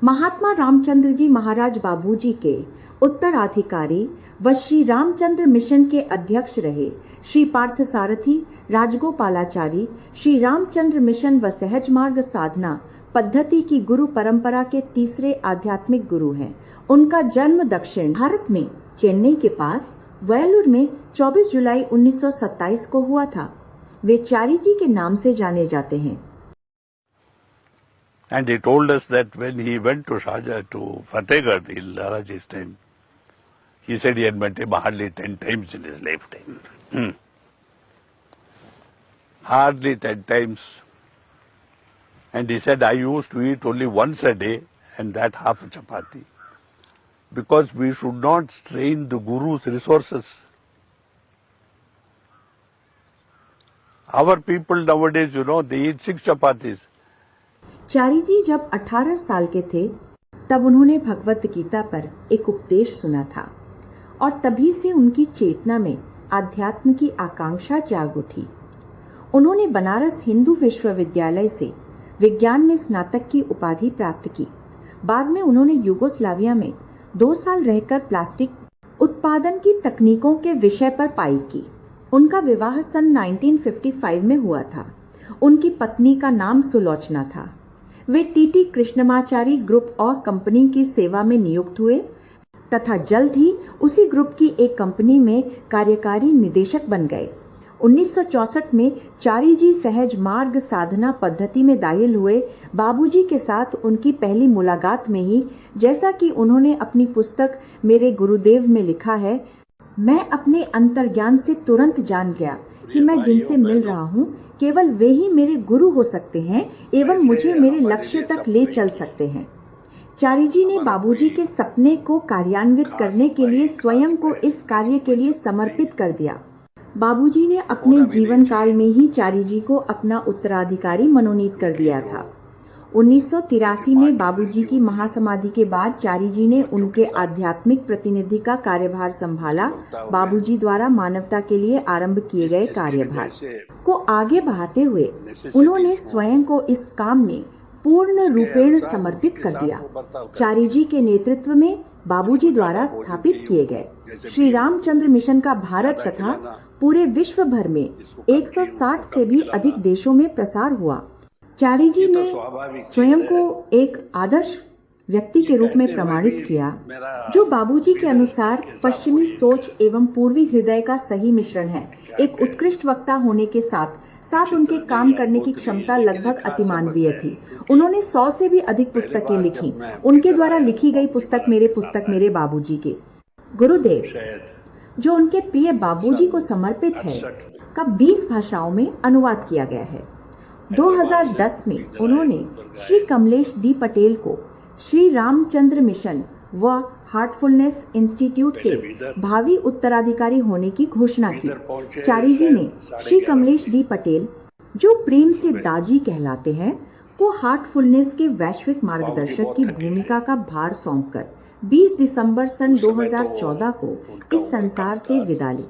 महात्मा रामचंद्र जी महाराज बाबूजी के उत्तराधिकारी व श्री रामचंद्र मिशन के अध्यक्ष रहे श्री पार्थसारथी राजगोपालाचारी श्री रामचंद्र मिशन व सहज मार्ग साधना पद्धति की गुरु परंपरा के तीसरे आध्यात्मिक गुरु हैं। उनका जन्म दक्षिण भारत में चेन्नई के पास वयलूर में 24 जुलाई 1927 को हुआ था। वे चारी जी के नाम से जाने जाते हैं। And he told us that when he went to Fatehgarh in Lalaji's time, he said he had met him hardly 10 times in his lifetime. Hardly 10 times. And he said, I used to eat only once a day, and that half a chapati. Because we should not strain the Guru's resources. Our people nowadays, they eat 6 chapatis. चारी जी जब 18 साल के थे तब उन्होंने भगवत गीता पर एक उपदेश सुना था और तभी से उनकी चेतना में आध्यात्म की आकांक्षा जाग उठी। उन्होंने बनारस हिंदू विश्वविद्यालय से विज्ञान में स्नातक की उपाधि प्राप्त की। बाद में उन्होंने यूगोस्लाविया में 2 साल रहकर प्लास्टिक उत्पादन की तकनीकों के विषय पर पाई की। उनका विवाह सन 1955 में हुआ था। उनकी पत्नी का नाम सुलोचना था। वे टीटी कृष्णमाचारी ग्रुप और कंपनी की सेवा में नियुक्त हुए तथा जल्द ही उसी ग्रुप की एक कंपनी में कार्यकारी निदेशक बन गए। 1964 में चारी जी सहज मार्ग साधना पद्धति में दाखिल हुए। बाबूजी के साथ उनकी पहली मुलाकात में ही, जैसा कि उन्होंने अपनी पुस्तक मेरे गुरुदेव में लिखा है, मैं अपने अंतर्ज्ञान से तुरंत जान गया कि मैं जिनसे मिल रहा हूँ केवल वे ही मेरे गुरु हो सकते हैं एवं मुझे मेरे लक्ष्य तक ले चल सकते हैं। चारी जी ने बाबूजी के सपने को कार्यान्वित करने के लिए स्वयं को इस कार्य के लिए समर्पित कर दिया। बाबूजी ने अपने जीवन काल में ही चारी जी को अपना उत्तराधिकारी मनोनीत कर दिया था। 1983 में बाबूजी की महासमाधि के बाद चारी जी ने उनके आध्यात्मिक प्रतिनिधि का कार्यभार संभाला। बाबूजी द्वारा मानवता के लिए आरंभ किए गए कार्यभार को आगे बढ़ाते हुए उन्होंने स्वयं को इस काम में पूर्ण रूपेण समर्पित कर दिया। चारी जी के नेतृत्व में बाबूजी द्वारा स्थापित किए गए श्री रामचंद्र मिशन का भारत तथा पूरे विश्व भर में 160 से भी अधिक देशों में प्रसार हुआ। चारी जी ने स्वयं को एक आदर्श व्यक्ति के रूप में प्रमाणित किया, जो बाबूजी के अनुसार पश्चिमी सोच एवं पूर्वी हृदय का सही मिश्रण है। एक उत्कृष्ट वक्ता होने के साथ साथ उनके काम करने की क्षमता लगभग अतिमानवीय थी। उन्होंने 100 से भी अधिक पुस्तकें लिखी। उनके द्वारा लिखी गई पुस्तक मेरे बाबूजी के गुरुदेव, जो उनके प्रिय बाबूजी को समर्पित है, का 20 भाषाओं में अनुवाद किया गया है। 2010 में उन्होंने श्री कमलेश डी पटेल को श्री रामचंद्र मिशन व हार्टफुलनेस इंस्टीट्यूट के भावी उत्तराधिकारी होने की घोषणा की। चारी जी ने श्री कमलेश डी पटेल, जो प्रेम से दाजी कहलाते हैं, को हार्टफुलनेस के वैश्विक मार्गदर्शक की भूमिका का भार सौंपकर 20 दिसंबर सन 2014 को इस संसार से विदा ली।